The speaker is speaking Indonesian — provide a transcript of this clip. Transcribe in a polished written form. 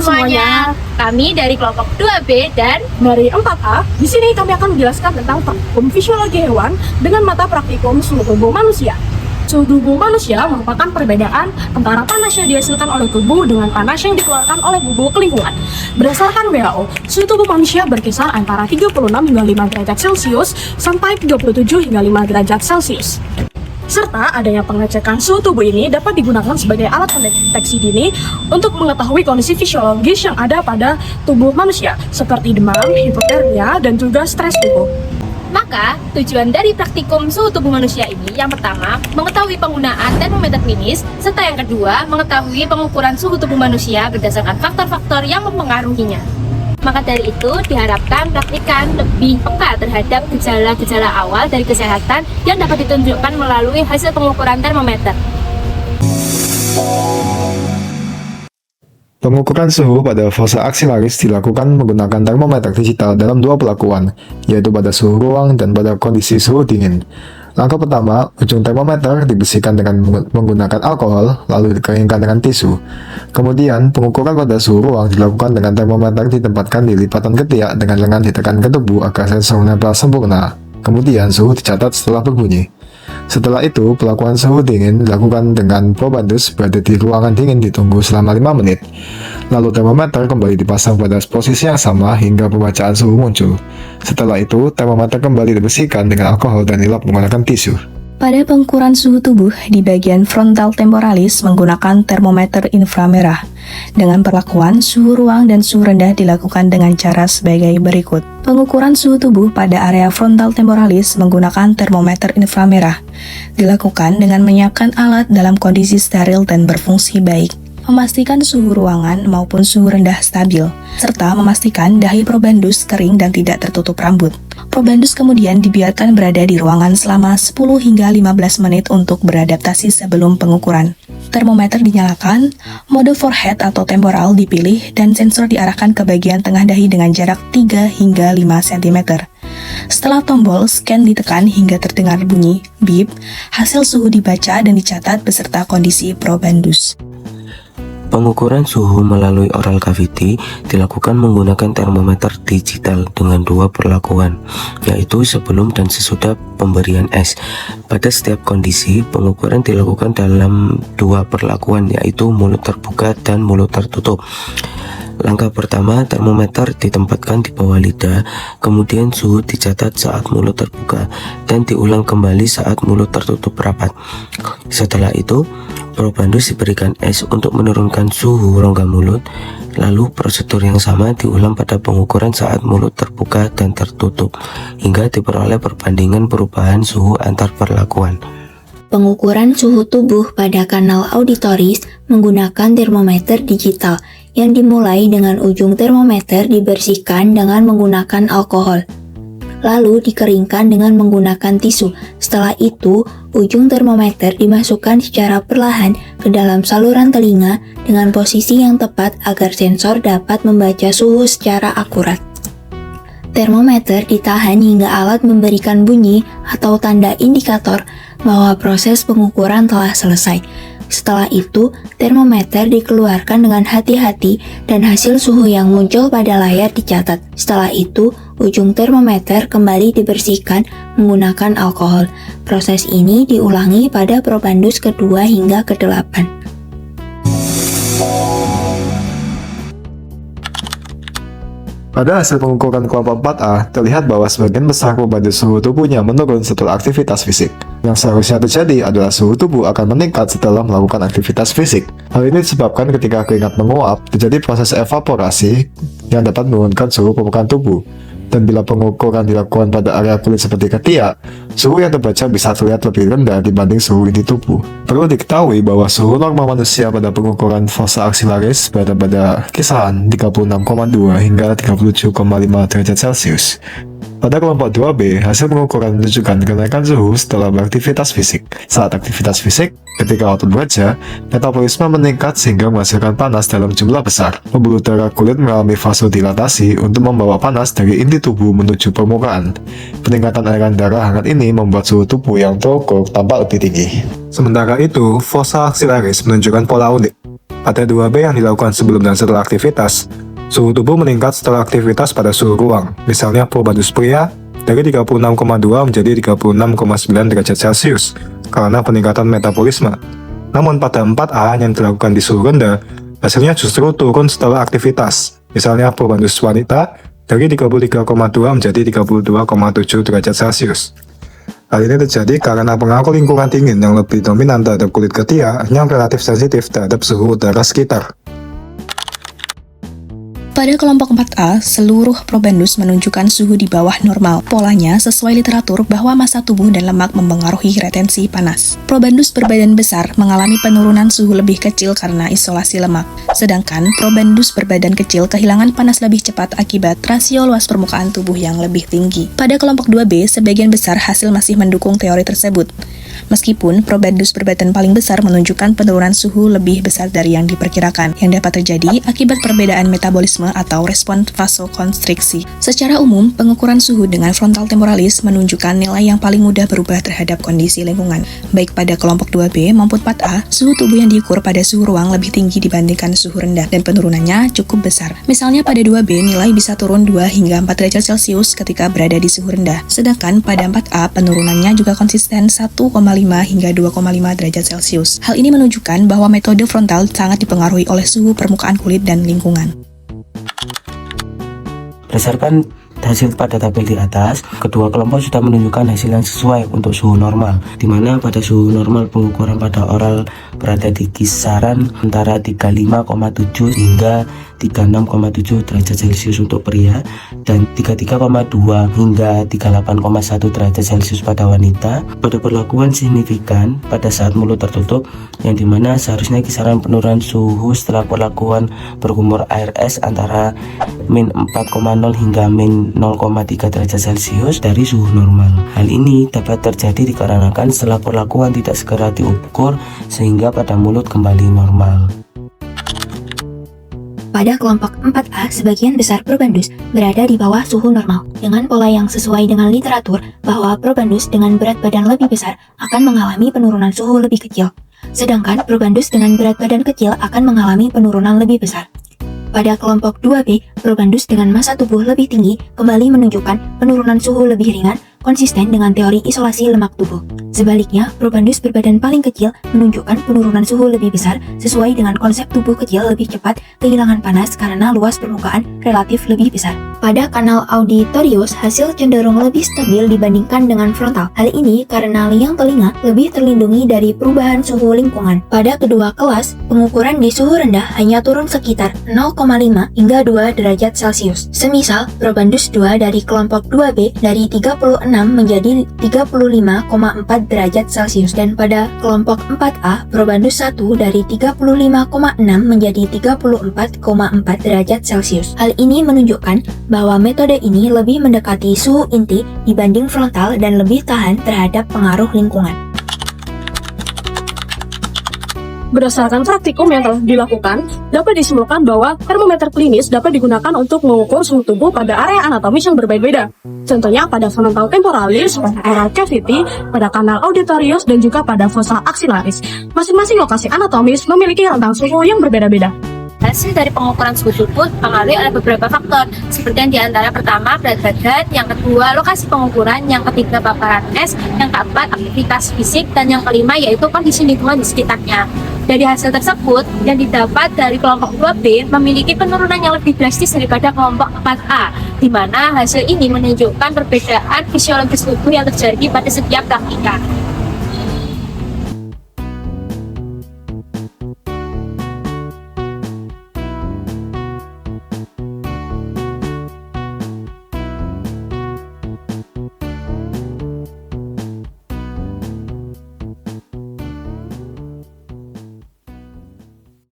semuanya. Kami dari kelompok 2B dan Dari 4A, di sini kami akan menjelaskan tentang praktikum fisiologi hewan dengan mata praktikum suhu tubuh manusia. Suhu tubuh manusia merupakan perbedaan antara panas yang dihasilkan oleh tubuh dengan panas yang dikeluarkan oleh bubuk lingkungan. Berdasarkan WHO, suhu tubuh manusia berkisar antara 36 hingga 5 derajat Celcius sampai 37 hingga 5 derajat Celcius. Serta adanya pengecekan suhu tubuh ini dapat digunakan sebagai alat pendeteksi dini untuk mengetahui kondisi fisiologis yang ada pada tubuh manusia, seperti demam, hipotermia, dan juga stres tubuh. maka tujuan dari praktikum suhu tubuh manusia ini yang pertama, mengetahui penggunaan termometer klinis, serta yang kedua, mengetahui pengukuran suhu tubuh manusia berdasarkan faktor-faktor yang mempengaruhinya. Maka dari itu, diharapkan praktikan lebih peka terhadap gejala-gejala awal dari kesehatan yang dapat ditunjukkan melalui hasil pengukuran termometer. Pengukuran suhu pada fossa axillaris dilakukan menggunakan termometer digital dalam dua perlakuan, yaitu pada suhu ruang dan pada kondisi suhu dingin. Langkah pertama, ujung termometer dibersihkan dengan menggunakan alkohol, lalu dikeringkan dengan tisu. Kemudian, pengukuran pada suhu ruang dilakukan dengan termometer ditempatkan di lipatan ketiak dengan lengan ditekan ke tubuh agar sensor menempel sempurna. Kemudian, suhu dicatat setelah berbunyi. Setelah itu, pelakuan suhu dingin dilakukan dengan probandus berada di ruangan dingin ditunggu selama 5 menit. Lalu termometer kembali dipasang pada posisi yang sama hingga pembacaan suhu muncul. Setelah itu, termometer kembali dibersihkan dengan alkohol dan dilap menggunakan tisu. Pada pengukuran suhu tubuh di bagian frontal temporalis menggunakan termometer inframerah. Dengan perlakuan suhu ruang dan suhu rendah dilakukan dengan cara sebagai berikut. Pengukuran suhu tubuh pada area frontal temporalis menggunakan termometer inframerah. Dilakukan dengan menyiapkan alat dalam kondisi steril dan berfungsi baik. Memastikan suhu ruangan maupun suhu rendah stabil, serta memastikan dahi probandus kering dan tidak tertutup rambut. Probandus kemudian dibiarkan berada di ruangan selama 10 hingga 15 menit untuk beradaptasi sebelum pengukuran. Termometer dinyalakan, mode forehead atau temporal dipilih, dan sensor diarahkan ke bagian tengah dahi dengan jarak 3 hingga 5 cm. Setelah tombol scan ditekan hingga terdengar bunyi beep, hasil suhu dibaca dan dicatat beserta kondisi probandus. Pengukuran suhu melalui oral cavity dilakukan menggunakan termometer digital dengan dua perlakuan, yaitu sebelum dan sesudah pemberian es. Pada setiap kondisi, pengukuran dilakukan dalam dua perlakuan, yaitu mulut terbuka dan mulut tertutup. Langkah pertama, termometer ditempatkan di bawah lidah, kemudian suhu dicatat saat mulut terbuka, dan diulang kembali saat mulut tertutup rapat. Setelah itu, probandus diberikan es untuk menurunkan suhu rongga mulut, lalu prosedur yang sama diulang pada pengukuran saat mulut terbuka dan tertutup, hingga diperoleh perbandingan perubahan suhu antar perlakuan. Pengukuran suhu tubuh pada kanal auditoris menggunakan termometer digital yang dimulai dengan ujung termometer dibersihkan dengan menggunakan alkohol, lalu dikeringkan dengan menggunakan tisu. Setelah itu, ujung termometer dimasukkan secara perlahan ke dalam saluran telinga dengan posisi yang tepat agar sensor dapat membaca suhu secara akurat. Termometer ditahan hingga alat memberikan bunyi atau tanda indikator bahwa proses pengukuran telah selesai. Setelah itu, termometer dikeluarkan dengan hati-hati dan hasil suhu yang muncul pada layar dicatat. Setelah itu, ujung termometer kembali dibersihkan menggunakan alkohol. Proses ini diulangi pada probandus kedua hingga ke-8. Pada hasil pengukuran kelompok 4A, terlihat bahwa sebagian besar probandus suhu tubuhnya menurun setelah aktivitas fisik. Yang seharusnya terjadi adalah suhu tubuh akan meningkat setelah melakukan aktivitas fisik. Hal ini disebabkan ketika keringat menguap, terjadi proses evaporasi yang dapat menurunkan suhu permukaan tubuh. Dan bila pengukuran dilakukan pada area kulit seperti ketiak, suhu yang terbaca bisa terlihat lebih rendah dibanding suhu inti tubuh. Perlu diketahui bahwa suhu normal manusia pada pengukuran fossa axillaris berada pada kisaran 36,2 hingga 37,5 derajat Celcius. Pada kelompok 2B, hasil pengukuran menunjukkan kenaikan suhu setelah beraktivitas fisik. Saat aktivitas fisik, ketika otot bekerja, metabolisme meningkat sehingga menghasilkan panas dalam jumlah besar. Pembuluh darah kulit mengalami vasodilatasi untuk membawa panas dari inti tubuh menuju permukaan. Peningkatan aliran darah hangat ini membuat suhu tubuh yang terukur tampak lebih tinggi. Sementara itu, fossa axillaris menunjukkan pola unik. Pada 2B yang dilakukan sebelum dan setelah aktivitas, suhu tubuh meningkat setelah aktivitas pada suhu ruang. Misalnya probandus pria dari 36,2 menjadi 36,9 derajat Celcius karena peningkatan metabolisme. Namun pada 4A yang dilakukan di suhu rendah, hasilnya justru turun setelah aktivitas. Misalnya probandus wanita dari 33,2 menjadi 32,7 derajat Celcius. Hal ini terjadi karena pengaruh lingkungan dingin yang lebih dominan terhadap kulit ketiak yang relatif sensitif terhadap suhu udara sekitar. Pada kelompok 4A, seluruh probandus menunjukkan suhu di bawah normal. Polanya sesuai literatur bahwa massa tubuh dan lemak mempengaruhi retensi panas. Probandus berbadan besar mengalami penurunan suhu lebih kecil karena isolasi lemak. Sedangkan probandus berbadan kecil kehilangan panas lebih cepat akibat rasio luas permukaan tubuh yang lebih tinggi. Pada kelompok 2B, sebagian besar hasil masih mendukung teori tersebut. Meskipun probandus berbadan paling besar menunjukkan penurunan suhu lebih besar dari yang diperkirakan, yang dapat terjadi akibat perbedaan metabolisme atau respon vasokonstriksi. Secara umum, pengukuran suhu dengan frontal temporalis menunjukkan nilai yang paling mudah berubah terhadap kondisi lingkungan. Baik pada kelompok 2B maupun 4A, suhu tubuh yang diukur pada suhu ruang lebih tinggi dibandingkan suhu rendah, dan penurunannya cukup besar. Misalnya pada 2B, nilai bisa turun 2 hingga 4 derajat Celcius ketika berada di suhu rendah. Sedangkan pada 4A, penurunannya juga konsisten 1,5 hingga 2,5 derajat Celcius. Hal ini menunjukkan bahwa metode frontal sangat dipengaruhi oleh suhu permukaan kulit dan lingkungan. Berdasarkan hasil pada tabel di atas, kedua kelompok sudah menunjukkan hasil yang sesuai untuk suhu normal, di mana pada suhu normal pengukuran pada oral berada di kisaran antara 35,7 hingga 36,7 derajat Celcius untuk pria dan 33,2 hingga 38,1 derajat Celcius pada wanita. Pada perlakuan signifikan pada saat mulut tertutup, yang dimana seharusnya kisaran penurunan suhu setelah perlakuan berkumur air es antara min 4,0 hingga min 0,3 derajat Celcius dari suhu normal. Hal ini dapat terjadi dikarenakan setelah perlakuan tidak segera diukur sehingga pada mulut kembali normal. Pada kelompok 4A, sebagian besar probandus berada di bawah suhu normal, dengan pola yang sesuai dengan literatur bahwa probandus dengan berat badan lebih besar akan mengalami penurunan suhu lebih kecil, sedangkan probandus dengan berat badan kecil akan mengalami penurunan lebih besar. Pada kelompok 2B, probandus dengan massa tubuh lebih tinggi kembali menunjukkan penurunan suhu lebih ringan, konsisten dengan teori isolasi lemak tubuh. Sebaliknya, probandus berbadan paling kecil menunjukkan penurunan suhu lebih besar sesuai dengan konsep tubuh kecil lebih cepat kehilangan panas karena luas permukaan relatif lebih besar. Pada kanal auditorius, hasil cenderung lebih stabil dibandingkan dengan frontal. Hal ini karena liang telinga lebih terlindungi dari perubahan suhu lingkungan. Pada kedua kelas, pengukuran di suhu rendah hanya turun sekitar 0,5 hingga 2 derajat Celcius. Semisal, probandus 2 dari kelompok 2B dari 36 menjadi 35,4 derajat Celcius, dan pada kelompok 4A, probandus 1 dari 35,6 menjadi 34,4 derajat Celcius. Hal ini menunjukkan bahwa metode ini lebih mendekati suhu inti dibanding frontal dan lebih tahan terhadap pengaruh lingkungan. Berdasarkan praktikum yang telah dilakukan, dapat disimpulkan bahwa termometer klinis dapat digunakan untuk mengukur suhu tubuh pada area anatomis yang berbeda-beda. Contohnya pada frontal temporalis, pada oral cavity, pada kanal auditorius, dan juga pada fossa axillaris. Masing-masing lokasi anatomis memiliki rentang suhu yang berbeda-beda. Hasil dari pengukuran suhu tubuh dipengaruhi oleh beberapa faktor, seperti yang diantara pertama berat badan, yang kedua lokasi pengukuran, yang ketiga paparan es, yang keempat aktivitas fisik, dan yang kelima yaitu kondisi lingkungan di sekitarnya. Dari hasil tersebut, yang didapat dari kelompok 2B memiliki penurunan yang lebih drastis daripada kelompok 4A, di mana hasil ini menunjukkan perbedaan fisiologis tubuh yang terjadi pada setiap praktika.